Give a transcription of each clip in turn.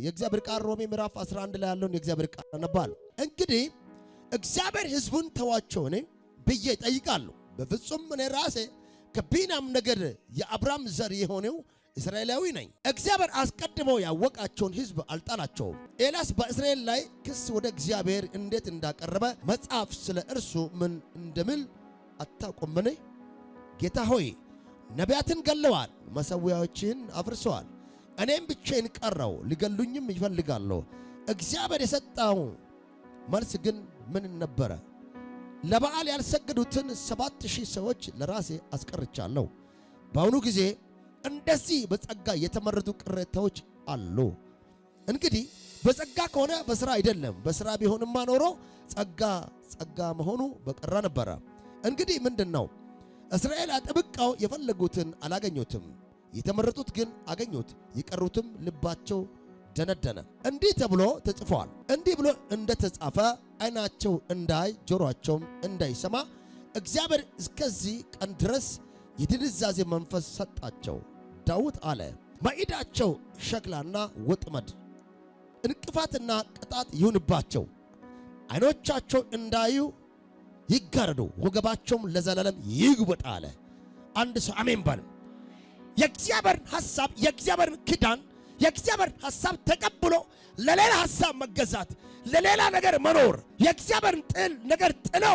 የእግዚአብሔር ቃል ሮሜ ምዕራፍ 11 ላይ ያለውን የእግዚአብሔር ቃል አነባለሁ። እንግዲህ እግዚአብሔር ሕዝቡን ተዋቸውን ብዬ ጠይቃለሁ። በፍጹም እኔ ራሴ ከቢንያም ነገድ የአብርሃም ዘር የሆነው እስራኤላዊ ነኝ። እግዚአብሔር አስቀድሞ ያወቃቸውን ሕዝብ አልጣላቸውም። ኤልያስ በእስራኤል ላይ ክስ ወደ እግዚአብሔር እንዴት እንዳቀረበ መጽሐፍ ስለ እርሱ ምን እንደሚል አታውቁምን? ጌታ ሆይ ነቢያትን ገለዋል፣ መሠዊያዎችን አፍርሰዋል፣ እኔም ብቻዬን ቀረው፣ ሊገሉኝም ይፈልጋሉ። እግዚአብሔር የሰጠው መልስ ግን ምን ነበረ? ለበዓል ያልሰገዱትን 7000 ሰዎች ለራሴ አስቀርቻለሁ። በአሁኑ ጊዜ እንደዚህ በጸጋ የተመረጡ ቅሬታዎች አሉ። እንግዲህ በጸጋ ከሆነ በሥራ አይደለም። በሥራ ቢሆንማ ኖሮ ጸጋ መሆኑ በቀረ ነበረ። እንግዲህ ምንድነው? እስራኤል አጥብቀው የፈለጉትን አላገኙትም፣ የተመረጡት ግን አገኙት፣ የቀሩትም ልባቸው ደነደነ። እንዲህ ተብሎ ተጽፏል። እንዲህ ብሎ እንደተጻፈ ዓይናቸው እንዳይ ጆሮአቸውም እንዳይሰማ እግዚአብሔር እስከዚህ ቀን ድረስ የድንዛዜ መንፈስ ሰጣቸው። ዳዊት አለ፣ ማዕዳቸው ሸክላና ወጥመድ እንቅፋትና ቅጣት ይሁንባቸው፣ ዓይኖቻቸው እንዳዩ ይጋረዱ፣ ወገባቸውም ለዘላለም ይግበጥ አለ። አንድ ሰው አሜን በል። የእግዚአብሔር ሐሳብ፣ የእግዚአብሔር ኪዳን፣ የእግዚአብሔር ሐሳብ ተቀብሎ ለሌላ ሐሳብ መገዛት፣ ለሌላ ነገር መኖር፣ የእግዚአብሔርን ነገር ጥሎ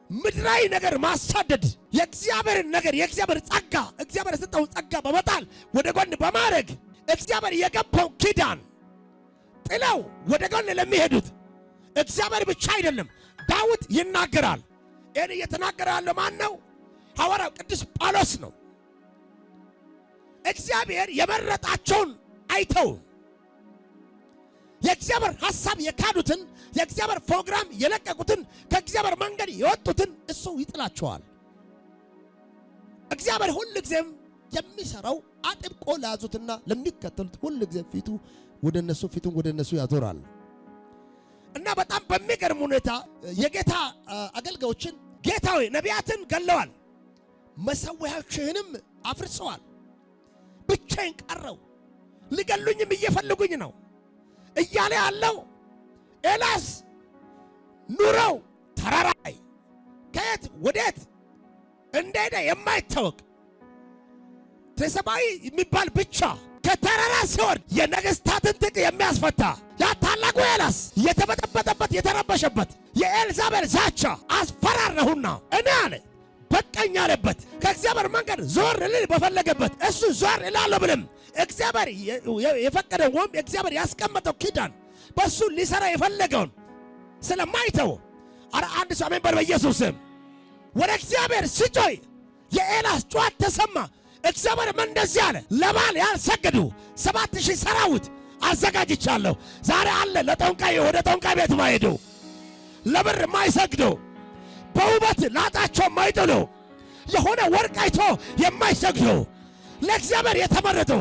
ምድራዊ ነገር ማሳደድ፣ የእግዚአብሔር ነገር፣ የእግዚአብሔር ጸጋ፣ እግዚአብሔር የሰጠውን ጸጋ በመጣል ወደ ጎን በማድረግ እግዚአብሔር የገባው ኪዳን ጥለው ወደ ጎን ለሚሄዱት እግዚአብሔር ብቻ አይደለም፣ ዳዊት ይናገራል። ይህን እየተናገረ ያለው ማን ነው? ሐዋርያው ቅዱስ ጳውሎስ ነው። እግዚአብሔር የመረጣቸውን አይተው የእግዚአብሔር ሐሳብ የካዱትን፣ የእግዚአብሔር ፕሮግራም የለቀቁትን፣ ከእግዚአብሔር መንገድ የወጡትን እሱ ይጥላቸዋል። እግዚአብሔር ሁልጊዜም የሚሰራው አጥብቆ ለያዙትና ለሚከተሉት ሁልጊዜም ፊቱን ወደ እነሱ ያዞራል። እና በጣም በሚገርም ሁኔታ የጌታ አገልጋዮችን ጌታ ሆይ ነቢያትን ገለዋል፣ መሠዊያዎችህንም አፍርሰዋል፣ ብቻዬን ቀረው፣ ሊገሉኝም እየፈለጉኝ ነው እያለ ያለው ኤልያስ ኑሮው ተራራ ላይ ከየት ወዴት እንደሄደ የማይታወቅ ተሰባይ የሚባል ብቻ ከተራራ ሲወርድ የነገሥታትን ትቅ የሚያስፈታ ያ ታላቁ ኤልያስ የተበጠበጠበት የተረበሸበት የኤልዛቤል ዛቻ አስፈራረሁና እኔ አለ በቀኝ አለበት ከእግዚአብሔር መንገድ ዞር ልል በፈለገበት እሱ ዞር እላለሁ ብለም እግዚአብሔር የፈቀደው ወይም እግዚአብሔር ያስቀመጠው ኪዳን በሱ ሊሰራ የፈለገውን ስለማይተው አረ አንድ ሰው አሜን በል በኢየሱስ ስም። ወደ እግዚአብሔር ሲጮይ የኤልያስ ጩኸት ተሰማ። እግዚአብሔር እንደዚህ አለ፣ ለባል ያልሰገዱ 7000 ሰራዊት አዘጋጅቻለሁ። ዛሬ አለ ለጠንቋይ ወደ ጠንቋይ ቤት ማይሄዱ፣ ለብር ማይሰግዱ፣ በውበት ላጣቸው ማይጥሉ፣ የሆነ ወርቅ አይቶ የማይሰግዱ ለእግዚአብሔር የተመረጡ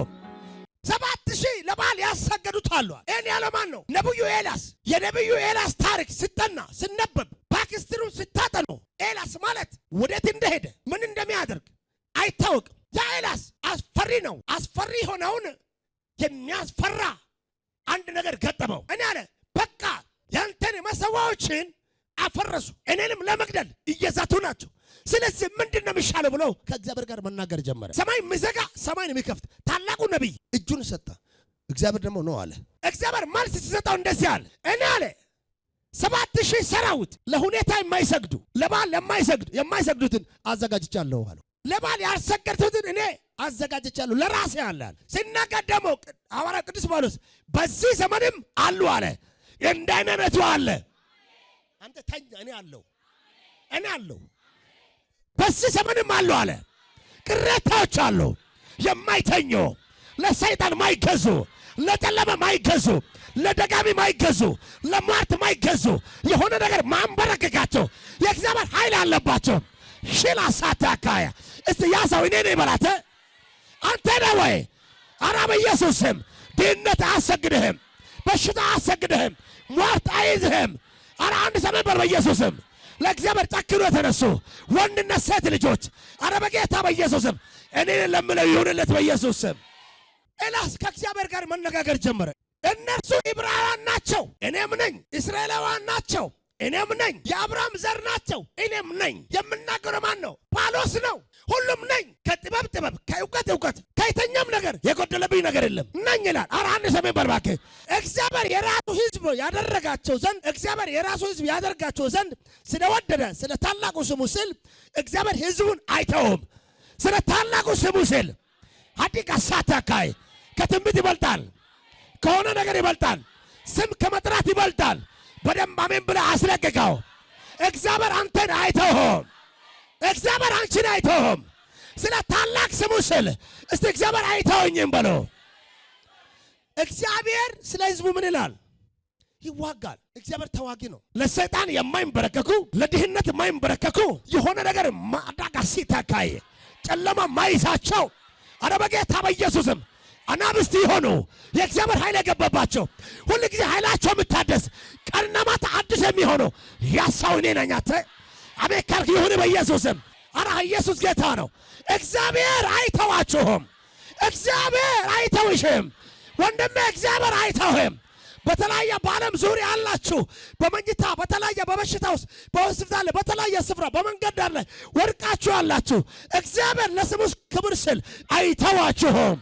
7000 ለባል ያሰገዱት አሉ። ይህን ያለው ማን ነው? ነብዩ ኤልያስ። የነብዩ ኤልያስ ታሪክ ሲጠና ሲነበብ ፓኪስታኑን ሲታጠኑ ኤልያስ ማለት ወዴት እንደሄደ ምን እንደሚያደርግ አይታወቅም። ያ ኤልያስ አስፈሪ ነው። አስፈሪ ሆነውን የሚያስፈራ አንድ ነገር ገጠመው። እኔ አለ በቃ ያንተን መሠዊያዎችን አፈረሱ፣ እኔንም ለመግደል እየዛቱ ናቸው። ስለዚህ ምንድነው የሚሻለው ብሎ ከእግዚአብሔር ጋር መናገር ጀመረ። ሰማይ የሚዘጋ ሰማይን የሚከፍት ታላቁ ነቢይ እጁን ሰጠ። እግዚአብሔር ደግሞ ነው አለ። እግዚአብሔር መልስ ሲሰጠው እንደዚህ አለ፣ እኔ አለ 7000 ሰራዊት ለሁኔታ የማይሰግዱ ለባል የማይሰግዱትን አዘጋጅቻለሁ አለ። ለባል ያልሰገዱትን እኔ አዘጋጅቻለሁ ለራሴ አለ። ሲናገር ደግሞ ሐዋርያ ቅዱስ ጳውሎስ በዚህ ዘመንም አሉ አለ፣ እንደነነቱ አለ። አንተ ተኛ፣ እኔ አለው በዚህ ዘመንም አሉ አለ። ቅሬታዎች አሉ፣ የማይተኙ ለሰይጣን ማይገዙ፣ ለጨለማ ማይገዙ፣ ለደጋሚ ማይገዙ፣ ለሟርት ማይገዙ፣ የሆነ ነገር ማንበረከካቸው የእግዚአብሔር ኃይል አለባቸው። ሽላ ሳታካያ እስቲ ያ ሰው እኔ ነኝ በላተ። አንተ ነህ ወይ? ኧረ በኢየሱስ ስም ድህነት አያሰግድህም፣ በሽታ አያሰግድህም፣ ሟርት አይዝህም። ኧረ አንድ ሰው ነበር በኢየሱስ ስም ለእግዚአብሔር ጨክኖ የተነሱ ወንድና ሴት ልጆች ኧረ በጌታ በኢየሱስ ስም እኔ ለምለው ይሁንለት በኢየሱስ ስም። ኤልያስ ከእግዚአብሔር ጋር መነጋገር ጀመረ። እነርሱ ዕብራውያን ናቸው፣ እኔም ነኝ። እስራኤላውያን ናቸው፣ እኔም ነኝ። የአብርሃም ዘር ናቸው፣ እኔም ነኝ። የምናገረው ማን ነው? ጳውሎስ ነው። ሁሉም ነኝ። ከጥበብ ጥበብ፣ ከእውቀት እውቀት፣ ከየትኛውም ነገር የጎደለብኝ ነገር የለም ነኝ ይላል። ኧረ አንድ ሰሜን በልባክ እግዚአብሔር የራሱ ሕዝብ ያደረጋቸው ዘንድ ስለወደደ ስለ ታላቁ ስሙ ስል እግዚአብሔር ሕዝቡን አይተውም። ስለ ታላቁ ስሙ ስል ሀዲቃ ሳታካይ ከትንቢት ይበልጣል፣ ከሆነ ነገር ይበልጣል፣ ስም ከመጥራት ይበልጣል። በደንብ አሜን ብለህ አስለቅቀው። እግዚአብሔር አንተን አይተውም። እግዚአብሔር አንቺን አይተውም። ስለ ታላቅ ስሙ ስል እስቲ እግዚአብሔር አይተውኝም በሎ። እግዚአብሔር ስለ ሕዝቡ ምን ይላል? ይዋጋል። እግዚአብሔር ተዋጊ ነው። ለሰይጣን የማይንበረከኩ ለድህነት የማይንበረከኩ የሆነ ነገር ማዳጋ ሲታካይ ጨለማ ማይዛቸው አረ በጌታ በኢየሱስም አናብስት ይሆኑ የእግዚአብሔር ኃይል የገባባቸው ሁሉ ጊዜ ኃይላቸው የምታደስ ቀንና ማታ አዲስ የሚሆነው ያሳው እኔ ነኝ። አሜን ካልክ ይሁን በኢየሱስም። አረ ኢየሱስ ጌታ ነው። እግዚአብሔር አይተዋችሁም። እግዚአብሔር አይተውሽም ወንድሜ። እግዚአብሔር አይተውህም። በተለያየ በዓለም ዙሪያ ያላችሁ በመኝታ በተለያየ በበሽታ ውስጥ በሆስፒታል በተለያየ ስፍራ በመንገድ ዳር ላይ ወድቃችሁ ያላችሁ እግዚአብሔር ለስሙ ክብር ስል አይተዋችሁም።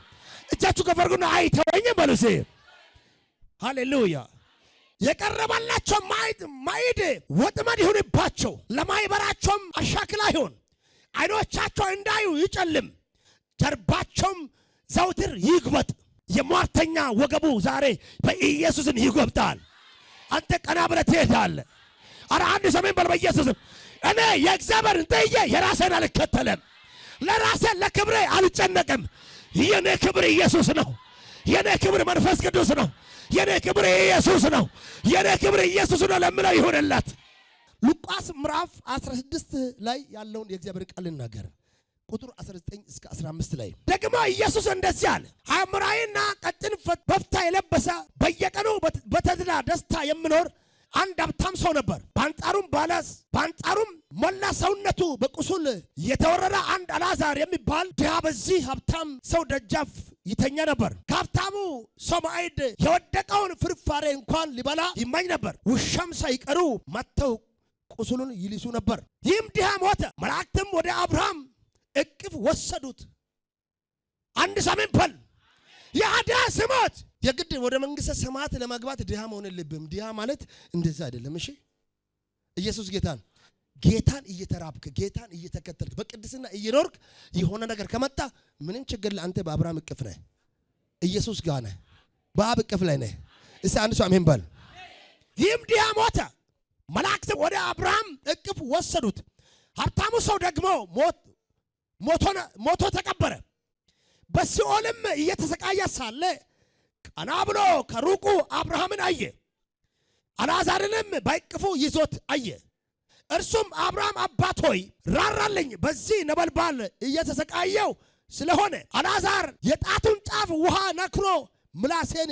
እጃችሁ ከፈርጉና አይተወኝም በሉሲ። ሃሌሉያ። የቀረባላቸው ማዕድ ወጥመድ ይሁንባቸው፣ ለማይበራቸውም አሻክላ ይሁን። አይኖቻቸው እንዳዩ ይጨልም፣ ጀርባቸውም ዘውትር ይግበጥ። የሟርተኛ ወገቡ ዛሬ በኢየሱስም ይጎብጣል። አንተ ቀና ብለህ ትሄዳለህ። አረ አንድ ሰሜን በል በኢየሱስም። እኔ የእግዚአብሔርን ጥዬ የራሴን አልከተለም። ለራሴ ለክብሬ አልጨነቅም። የኔ ክብር ኢየሱስ ነው። የኔ ክብር መንፈስ ቅዱስ ነው። የኔ ክብር ኢየሱስ ነው። የኔ ክብር ኢየሱስ ነው ለምለው ይሁንለት። ሉቃስ ምዕራፍ 16 ላይ ያለውን የእግዚአብሔር ቃል ልናገር። ቁጥር 19 እስከ 15 ላይ ደግሞ ኢየሱስ እንደዚህ አለ። ሐምራዊና ቀጭን በፍታ የለበሰ በየቀኑ በተድላ ደስታ የሚኖር አንድ ሀብታም ሰው ነበር። በአንጻሩም ሞላ ሰውነቱ በቁስል የተወረረ አንድ አልዓዛር የሚባል ድሃ በዚህ ሀብታም ሰው ደጃፍ ይተኛ ነበር። ከሀብታሙ ሰው ማዕድ የወደቀውን ፍርፋሬ እንኳን ሊበላ ይመኝ ነበር። ውሻም ሳይቀሩ መጥተው ቁስሉን ይልሱ ነበር። ይህም ድሃ ሞተ። መላእክትም ወደ አብርሃም እቅፍ ወሰዱት። አንድ ሰሜን በል። የአዳ ስሞት የግድ ወደ መንግሥተ ሰማያት ለመግባት ድሃ መሆን የለብህም። ድሃ ማለት እንደዛ አይደለም። እሺ ኢየሱስ ጌታን እየተራብክ ጌታን እየተከተልክ በቅድስና እየኖርክ የሆነ ነገር ከመጣ ምንም ችግር ለአንተ በአብርሃም እቅፍ ነህ። ኢየሱስ ጋር ነህ። በአብ እቅፍ ላይ ነህ። እስቲ አንድ ሰው አሜን በል። ይህም ድሃ ሞተ። መላእክትም ወደ አብርሃም እቅፍ ወሰዱት። ሀብታሙ ሰው ደግሞ ሞቶ ተቀበረ። በሲኦልም እየተሰቃየ ሳለ ቀና ብሎ ከሩቁ አብርሃምን አየ። አልዓዛርንም በእቅፉ ይዞት አየ። እርሱም አብርሃም አባት ሆይ ራራልኝ፣ በዚህ ነበልባል እየተሰቃየው ስለሆነ አልዓዛር የጣቱን ጫፍ ውሃ ነክሮ ምላሴን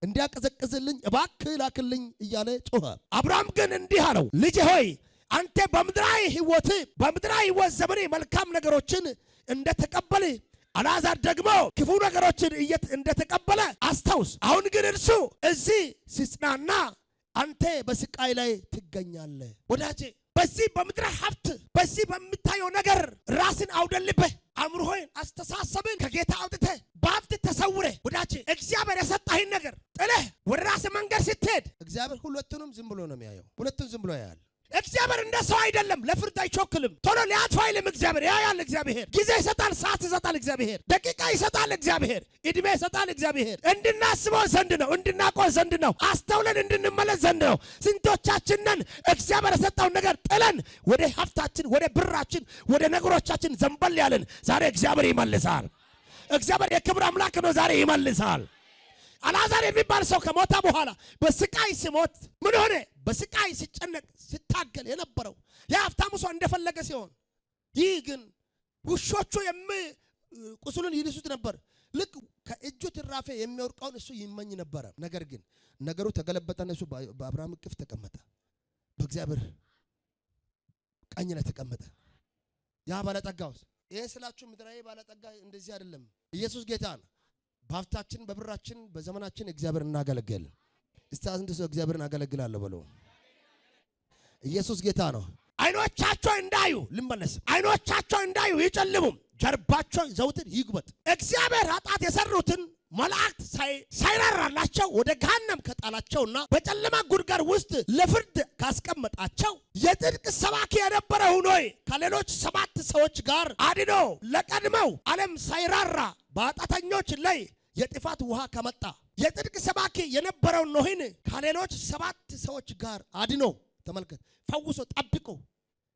እንዲያቀዘቅዝልኝ እባክህ ላክልኝ እያለ ጮኸ። አብርሃም ግን እንዲህ አለው፣ ልጄ ሆይ አንተ በምድራዊ ሕይወት ዘመኔ መልካም ነገሮችን እንደተቀበለ አልዓዛር ደግሞ ክፉ ነገሮችን እንደተቀበለ አስታውስ። አሁን ግን እርሱ እዚህ ሲጽናና አንተ በስቃይ ላይ ትገኛለህ። ወዳጄ በዚህ በምድራዊ ሀብት በዚህ በምታየው ነገር ራስን አውደልበህ አእምሮህን አስተሳሰብን ከጌታ አውጥተህ በሀብት ተሰውረህ ወዳጄ እግዚአብሔር የሰጠህን ነገር ጥለህ ወደ ራስህ መንገድ ስትሄድ እግዚአብሔር ሁለቱንም ዝም ብሎ ነው የሚያየው። ሁለቱን ዝም ብሎ ያያል። እግዚአብሔር እንደ ሰው አይደለም። ለፍርድ አይቾክልም። ቶሎ ሊያጥፋ አይልም። እግዚአብሔር ያያል። እግዚአብሔር ጊዜ ይሰጣል፣ ሰዓት ይሰጣል። እግዚአብሔር ደቂቃ ይሰጣል። እግዚአብሔር እድሜ ይሰጣል። እግዚአብሔር እንድናስበው ዘንድ ነው፣ እንድናቆም ዘንድ ነው፣ አስተውለን እንድንመለስ ዘንድ ነው። ስንቶቻችንን እግዚአብሔር የሰጠውን ነገር ጥለን ወደ ሀብታችን፣ ወደ ብራችን፣ ወደ ነገሮቻችን ዘንበል ያለን ዛሬ እግዚአብሔር ይመልሳል። እግዚአብሔር የክብር አምላክ ነው። ዛሬ ይመልሳል። አልዓዛር የሚባል ሰው ከሞተ በኋላ በስቃይ ሲሞት ምን ሆነ? በስቃይ ሲጨነቅ ሲታገል የነበረው የሀብታሙ ሰው እንደፈለገ ሲሆን፣ ይህ ግን ውሾቹ ቁስሉን ይልሱት ነበር። ልክ ከእጁ ትራፌ የሚወርቀውን እሱ ይመኝ ነበረ። ነገር ግን ነገሩ ተገለበጠና እሱ በአብርሃም እቅፍ ተቀመጠ፣ በእግዚአብሔር ቀኝ ላይ ተቀመጠ። ያ ባለጠጋውስ ይሄ ስላችሁ ምድራዊ ባለጠጋ እንደዚህ አይደለም። ኢየሱስ ጌታ ነው። በሀብታችን በብራችን በዘመናችን እግዚአብሔር እናገለግል። እስቲ አንድ ሰው እግዚአብሔርን አገለግላለሁ በለው። ኢየሱስ ጌታ ነው። አይኖቻቸው እንዳዩ ልመለስ፣ አይኖቻቸው እንዳዩ ይጨልሙም፣ ጀርባቸው ዘውትር ይግበጥ። እግዚአብሔር ኃጢአት የሰሩትን መላእክት ሳይራራላቸው ወደ ገሃነም ከጣላቸውና በጨለማ ጉድጓድ ውስጥ ለፍርድ ካስቀመጣቸው የጽድቅ ሰባኪ የነበረ ሆኖይ ከሌሎች 7 ሰዎች ጋር አድኖ ለቀድመው ዓለም ሳይራራ በኃጢአተኞች ላይ የጥፋት ውሃ ከመጣ የጽድቅ ሰባኪ የነበረው ኖህን ከሌሎች 7 ሰዎች ጋር አድኖ ተመልከት፣ ፈውሶ ጠብቆ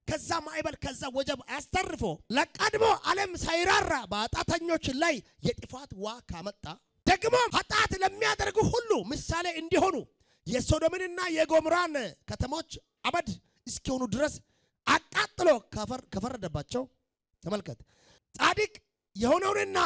ከዛ ማዕበል ከዛ ወጀብ አስተርፎ ለቀድሞ ዓለም ሳይራራ በኃጢአተኞች ላይ የጥፋት ውሃ ካመጣ ደግሞ ኃጢአት ለሚያደርጉ ሁሉ ምሳሌ እንዲሆኑ የሶዶምንና የጎሞራን ከተሞች አመድ እስኪሆኑ ድረስ አቃጥሎ ከፈረደባቸው ተመልከት፣ ጻድቅ የሆነውንና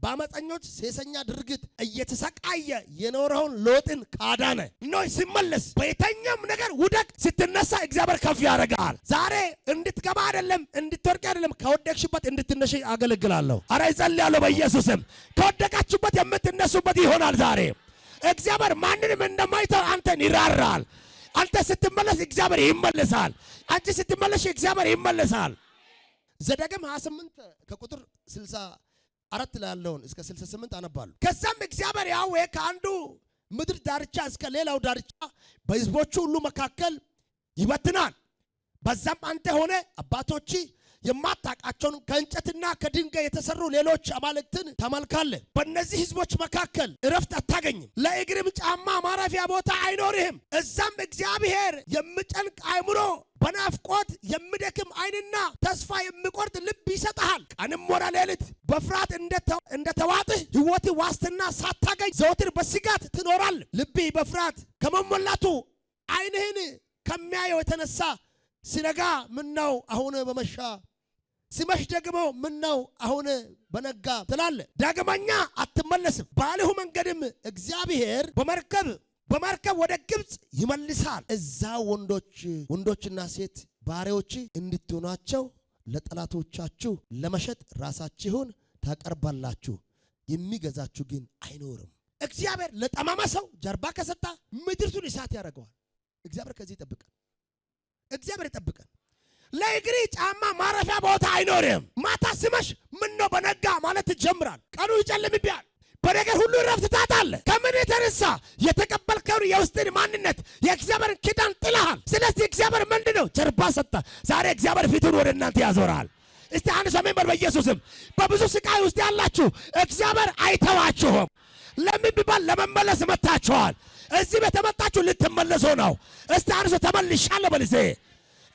በአመፀኞች ሴሰኛ ድርጊት እየተሰቃየ የኖረውን ሎጥን ካዳነ ነው ሲመለስ በየትኛውም ነገር ውደቅ ስትነሳ እግዚአብሔር ከፍ ያደርጋል። ዛሬ እንድትገባ አይደለም እንድትወርቅ አይደለም ከወደቅሽበት እንድትነሺ አገለግላለሁ። አረ እጸልያለሁ በኢየሱስም ከወደቃችሁበት የምትነሱበት ይሆናል። ዛሬ እግዚአብሔር ማንንም እንደማይተው አንተን ይራራል። አንተ ስትመለስ እግዚአብሔር ይመለሳል። አንቺ ስትመለሽ እግዚአብሔር ይመለሳል። ዘዳግም 28 ከቁጥር 64 ላይ ያለውን እስከ 68 አነባለሁ። ከዛም እግዚአብሔር ያህዌ ከአንዱ ምድር ዳርቻ እስከ ሌላው ዳርቻ በሕዝቦቹ ሁሉ መካከል ይበትናል። በዛም አንተ ሆነ አባቶች የማታውቃቸውን ከእንጨትና ከድንጋይ የተሰሩ ሌሎች አማልክትን ታመልካለህ። በእነዚህ ሕዝቦች መካከል እረፍት አታገኝም፣ ለእግርም ጫማ ማረፊያ ቦታ አይኖርህም። እዛም እግዚአብሔር የሚጨንቅ አእምሮ፣ በናፍቆት የሚደክም ዓይንና ተስፋ የሚቆርጥ ልብ ይሰጥሃል። ቀንም ሆነ ሌሊት በፍርሃት እንደተዋጥህ ሕይወት ዋስትና ሳታገኝ ዘወትር በስጋት ትኖራለህ። ልብህ በፍርሃት ከመሞላቱ ዓይንህን ከሚያየው የተነሳ ሲነጋ ምነው አሁን በመሻ ሲመሽ ደግሞ ምነው አሁን በነጋ ትላለህ። ዳግመኛ አትመለስም። ባልሁ መንገድም እግዚአብሔር በመርከብ ወደ ግብፅ ይመልሳል። እዛ ወንዶችና ሴት ባሪያዎች እንድትሆኗቸው ለጠላቶቻችሁ ለመሸጥ ራሳችሁን ታቀርባላችሁ፣ የሚገዛችሁ ግን አይኖርም። እግዚአብሔር ለጠማማ ሰው ጀርባ ከሰጣ ምድርቱን እሳት ያደርገዋል። እግዚአብሔር ከዚህ ይጠብቃል። እግዚአብሔር ይጠብቃል። ለእግሪ ጫማ ማረፊያ ቦታ አይኖርም። ማታ ሲመሽ ምነው በነጋ ማለት ትጀምራል። ቀኑ ይጨልምብሃል። በነገር ሁሉ ረፍት ታጣለህ። ከምን የተነሳ? የተቀበልከውን የውስጥን ማንነት የእግዚአብሔርን ኪዳን ጥለሃል። ስለዚህ እግዚአብሔር ምንድነው? ጀርባ ሰጠ። ዛሬ እግዚአብሔር ፊቱን ወደ እናንተ ያዞራል። እስቲ አንድ ሰው አሜን በል በኢየሱስም። በብዙ ስቃይ ውስጥ ያላችሁ እግዚአብሔር አይተዋችሁም። ለምን ቢባል ለመመለስ መጣችኋል። እዚህ በተመጣችሁ ልትመለሱ ነው። እስቲ አንድ ሰው ተመልሻለሁ በል።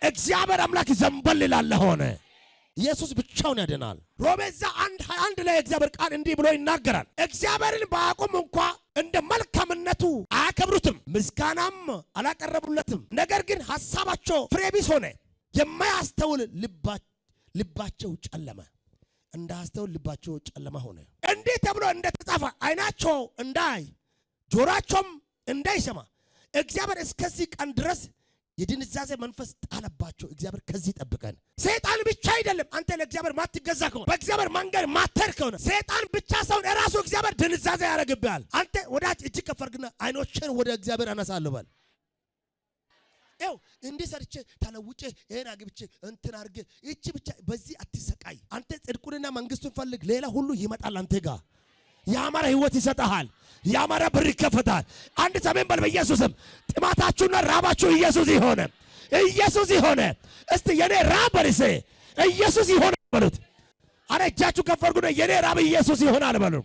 እግዚአብሔር አምላክ ዘንበል ይላል ሆነ። ኢየሱስ ብቻውን ያድናል። ሮሜ 1:21 ላይ እግዚአብሔር ቃል እንዲህ ብሎ ይናገራል። እግዚአብሔርን ባያውቁም እንኳ እንደ መልካምነቱ አያከብሩትም፣ ምስጋናም አላቀረቡለትም። ነገር ግን ሐሳባቸው ፍሬ ቢስ ሆነ፣ የማያስተውል ልባቸው ጨለመ። እንዳያስተውል ልባቸው ጨለማ ሆነ። እንዲህ ተብሎ እንደተጻፈ ዓይናቸው እንዳይ ጆሮአቸውም እንዳይሰማ እግዚአብሔር እስከዚህ ቀን ድረስ የድንዛዜ መንፈስ ጣለባቸው። እግዚአብሔር ከዚህ ጠብቀን። ሰይጣን ብቻ አይደለም አንተ ለእግዚአብሔር ማትገዛ ከሆነ በእግዚአብሔር መንገድ ማተር ከሆነ ሰይጣን ብቻ ሰውን እራሱ እግዚአብሔር ድንዛዜ ያደርግብሃል። አንተ ወዳጅ እጅ ከፈርግና አይኖችን ወደ እግዚአብሔር አነሳለሁ በል። ይኸው እንዲህ ሰርቼ ተለውጬ ይሄን አግብቼ እንትን አድርጌ እቺ ብቻ በዚህ አትሰቃይ። አንተ ጽድቁንና መንግስቱን ፈልግ፣ ሌላ ሁሉ ይመጣል አንተ ጋር። ያማረ ህይወት ይሰጣል። ያማረ ብር ይከፈታል። አንድ ሰሜን በል በኢየሱስም። ጥማታችሁና ራባችሁ ኢየሱስ ይሆነ፣ ኢየሱስ ይሆነ። እስቲ የኔ ራብ በልሴ ኢየሱስ ይሆነ በሉት። አረ እጃችሁ ከፈርጉና የኔ ራብ ኢየሱስ ይሆናል በሉ።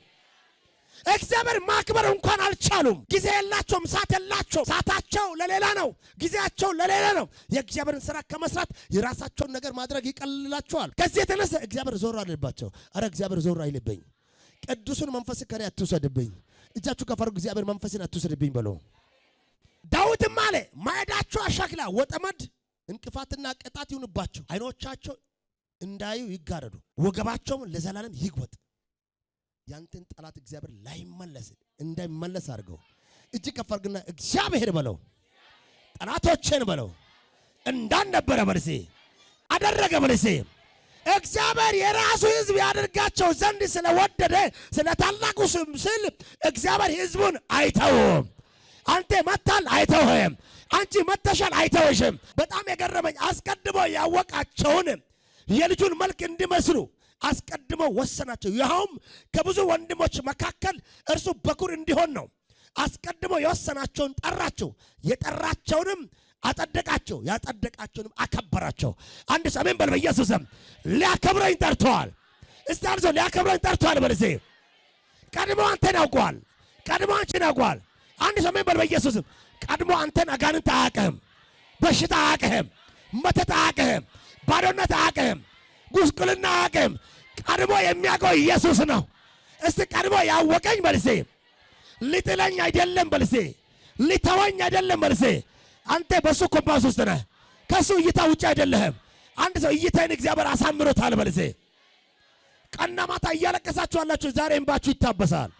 እግዚአብሔር ማክበር እንኳን አልቻሉም። ጊዜ የላቸውም፣ ሰዓት የላቸው። ሰዓታቸው ለሌላ ነው፣ ጊዜያቸው ለሌላ ነው። የእግዚአብሔርን ስራ ከመስራት የራሳቸውን ነገር ማድረግ ይቀልላቸዋል። ከዚህ የተነሳ እግዚአብሔር ዞር አለባቸው። አረ እግዚአብሔር ዞር አይልብኝ፣ ቅዱሱን መንፈስ ከኔ አትውሰድብኝ። እጃችሁ ከፈርጉ እግዚአብሔር መንፈስን አትውሰድብኝ በሉ። ዳዊትም አለ ማዕዳቸው አሻክላ ወጠመድ እንቅፋትና ቅጣት ይሁንባቸው፣ አይኖቻቸው እንዳዩ ይጋረዱ፣ ወገባቸውም ለዘላለም ይግወጥ። ያንተን ጠላት እግዚአብሔር ላይመለስ እንዳይመለስ አድርገው። እጅ ከፈርግና እግዚአብሔር በለው፣ ጠላቶችን በለው እንዳልነበረ በልሴ አደረገ በልሴ። እግዚአብሔር የራሱ ሕዝብ ያደርጋቸው ዘንድ ስለወደደ ስለ ታላቁ ስም ስል እግዚአብሔር ሕዝቡን አይተውም። አንተ መታል አይተውህም። አንቺ መተሻል አይተውሽም። በጣም የገረመኝ አስቀድሞ ያወቃቸውን የልጁን መልክ እንዲመስሉ አስቀድሞ ወሰናቸው። ይኸውም ከብዙ ወንድሞች መካከል እርሱ በኩር እንዲሆን ነው። አስቀድሞ የወሰናቸውን ጠራቸው፣ የጠራቸውንም አጸደቃቸው፣ ያጸደቃቸውንም አከበራቸው። አንድ ሰሜን በል በኢየሱስም ሊያከብረኝ ጠርተዋል። እስቲ አንድ ሰው ሊያከብረኝ ጠርተዋል በል። ቀድሞ አንተን ያውቀዋል፣ ቀድሞ አንቺን ያውቀዋል። አንድ ሰሜን በል በኢየሱስም ቀድሞ አንተን አጋንንት አያውቅህም፣ በሽታ አያውቅህም፣ መተት አያውቅህም፣ ባዶነት አያውቅህም፣ ጉስቁልና አያውቅህም። ቀድሞ የሚያውቀው ኢየሱስ ነው። እስቲ ቀድሞ ያወቀኝ በልሴ ሊጥለኝ አይደለም በልሴ ሊተወኝ አይደለም በልሴ አንተ በሱ ኮምፓስ ውስጥ ነህ፣ ከሱ እይታ ውጭ አይደለህም። አንድ ሰው እይታን እግዚአብሔር አሳምሮታል በልሴ። ቀና ማታ እያለቀሳችሁ አላችሁ፣ ዛሬ እንባችሁ ይታበሳል።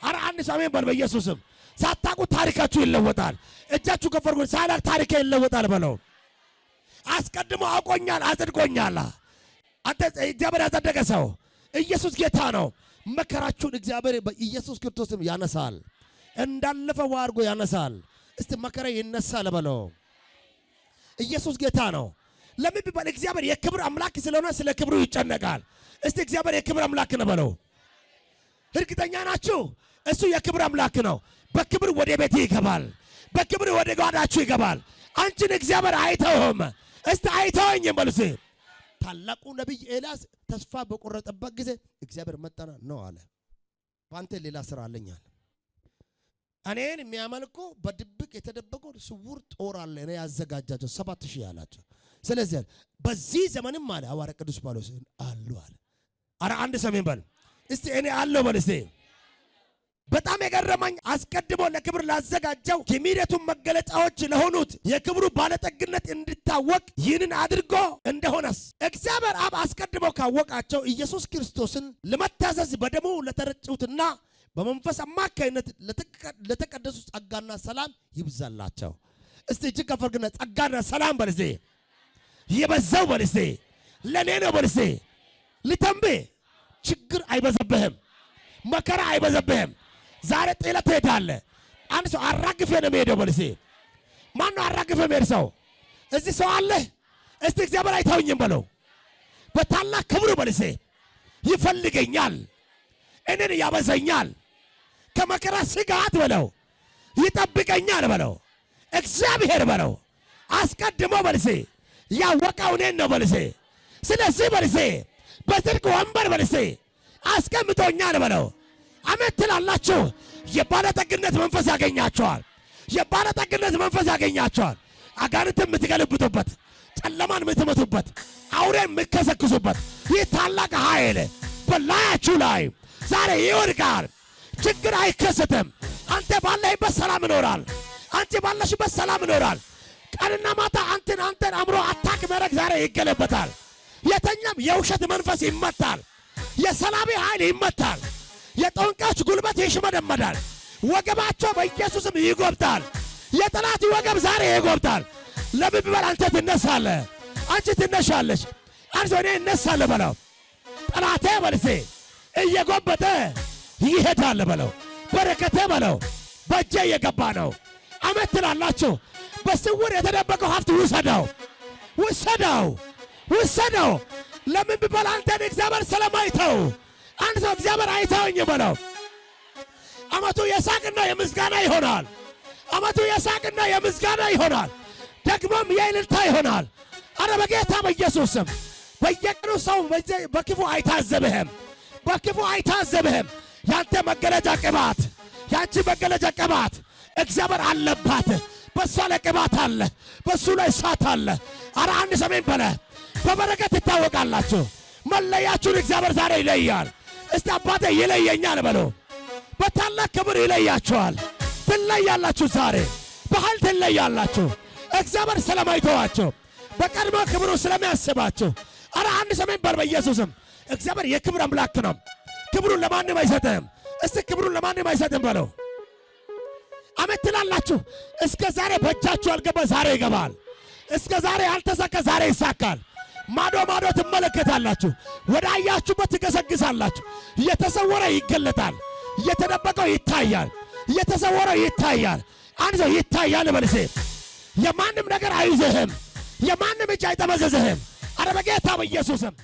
አረ አንድ ሰው አሜን በል በኢየሱስም። ሳታውቁ ታሪካችሁ ይለወጣል። እጃችሁ ከፈርጉ ሳላቅ ታሪኬ ይለወጣል በለው። አስቀድሞ አውቆኛል፣ አጽድቆኛል። አንተ እግዚአብሔር ያጸደቀ ሰው ኢየሱስ ጌታ ነው። መከራችሁን እግዚአብሔር በኢየሱስ ክርስቶስም ያነሳል፣ እንዳለፈ ውሃ አድርጎ ያነሳል። እስቲ መከራ ይነሳል በለው። ኢየሱስ ጌታ ነው። ለምን ቢባል እግዚአብሔር የክብር አምላክ ስለሆነ ስለ ክብሩ ይጨነቃል። እስቲ እግዚአብሔር የክብር አምላክ ነው በለው። እርግጠኛ ናችሁ? እሱ የክብር አምላክ ነው። በክብር ወደ ቤት ይገባል፣ በክብር ወደ ጓዳችሁ ይገባል። አንቺን እግዚአብሔር አይተውም። እስቲ አይተውኝም በሉ። ታላቁ ነቢይ ኤልያስ ተስፋ በቆረጠበት ጊዜ እግዚአብሔር መጣና ነው አለ፣ በአንተ ሌላ ስራ አለኛል። እኔን የሚያመልኩ በድብቅ የተደበቁ ስውር ጦር አለ እኔ ያዘጋጃቸው 7000 አላቸው። ስለዚህ በዚህ ዘመንም አለ ሐዋርያ ቅዱስ ጳውሎስ አሉ አለ። አረ አንድ ሰሜን በል እስቲ እኔ አለው በል እስቲ። በጣም የገረመኝ አስቀድሞ ለክብር ላዘጋጀው የምሕረቱ መገለጫዎች ለሆኑት የክብሩ ባለጠግነት እንዲታወቅ ይህንን አድርጎ እንደሆነስ እግዚአብሔር አብ አስቀድሞ ካወቃቸው ኢየሱስ ክርስቶስን ለመታዘዝ በደሙ ለተረጩትና በመንፈስ አማካይነት ለተቀደሱ ጸጋና ሰላም ይብዛላቸው። እስቲ እጅግ ከፈርግና ጸጋና ሰላም በልሴ የበዛው በልሴ ለኔ ነው በልሴ። ልተንቤ ችግር አይበዛብህም፣ መከራ አይበዛብህም። ዛሬ ጥለት ትሄዳለህ። አንድ ሰው አራግፌ ነው የሚሄደው በልሴ። ማን ነው አራግፌ የሚሄድ ሰው? እዚህ ሰው አለ? እስቲ እግዚአብሔር አይተውኝም በለው። በታላቅ ክብሩ በልሴ ይፈልገኛል፣ እኔን ያበዘኛል፣ ከመከራ ስጋት በለው ይጠብቀኛል በለው። እግዚአብሔር በለው አስቀድሞ በልሴ ያወቀው እኔን ነው በልሴ። ስለዚህ በልሴ በጽድቅ ወንበር በልሴ አስቀምጦኛል በለው። አሜን ትላላችሁ። የባለጠግነት መንፈስ ያገኛቸዋል። የባለጠግነት መንፈስ ያገኛቸዋል። አጋንንትን የምትገለብጡበት፣ ጨለማን የምትመቱበት፣ አውሬን የምትከሰክሱበት ይህ ታላቅ ኃይል በላያችሁ ላይ ዛሬ ይወድቃል። ችግር አይከሰትም። አንተ ባለህበት ሰላም ይኖራል። አንቺ ባለሽበት ሰላም ይኖራል። ቀንና ማታ አንተን አምሮ አታክ መረግ ዛሬ ይገለበታል። የተኛም የውሸት መንፈስ ይመታል። የሰላም ኃይል ይመታል። የጠንቋዮች ጉልበት ይሽመደመዳል። ወገባቸው በኢየሱስም ይጎብጣል። የጠላት ወገብ ዛሬ ይጎብጣል። ለምን ቢባል አንተ ትነሳለህ፣ አንቺ ትነሻለሽ። አንተ እኔ እነሳለሁ በለው። ጠላቴ በልሴ እየጎበጠ ይሄዳል በለው። በረከቴ በለው በእጄ እየገባ ነው። አሜን ትላላችሁ። በስውር የተደበቀው ሀብት ውሰደው፣ ውሰደው፣ ውሰደው። ለምን ቢባል አንተን እግዚአብሔር ስለማይተው። አንድ ሰው እግዚአብሔር አይተውኝ በለው። አመቱ የሳቅና የምስጋና ይሆናል። አመቱ የሳቅና የምስጋና ይሆናል። ደግሞም የእልልታ ይሆናል። አረ በጌታ በኢየሱስ ስም በየቀኑ ሰው በክፉ አይታዘብህም፣ በክፉ አይታዘብህም። ያንተ መገለጫ ቅባት፣ ያንቺ መገለጫ ቅባት እግዚአብሔር አለባት። በሷ ላይ ቅባት አለ፣ በሱ ላይ እሳት አለ። አረ አንድ ሰሜን በለ። በበረከት ትታወቃላችሁ። መለያችሁን እግዚአብሔር ዛሬ ይለያል። እስቲ አባቴ ይለየኛል በሎ። በታላቅ ክብር ይለያችኋል። ትለያላችሁ። ዛሬ በኃይል ትለያላችሁ። እግዚአብሔር ስለማይተዋችሁ በቀድሞ ክብሩ ስለሚያስባችሁ። አረ አንድ ሰሜን በል በኢየሱስም። እግዚአብሔር የክብር አምላክ ነው። ክብሩን ለማንም አይሰጥም። እስቲ ክብሩን ለማንም አይሰጥም በለው። አሜን ትላላችሁ። እስከ ዛሬ በእጃችሁ ያልገባ ዛሬ ይገባል። እስከ ዛሬ ያልተሳካ ዛሬ ይሳካል። ማዶ ማዶ ትመለከታላችሁ። ወደ አያችሁበት ትገሰግሳላችሁ። የተሰወረ ይገለጣል፣ የተደበቀው ይታያል፣ የተሰወረው ይታያል። አንድ ሰው ይታያል በልሴ። የማንም ነገር አይዘህም፣ የማንም እጅ አይጠመዘዝህም። አረ በጌታ በኢየሱስም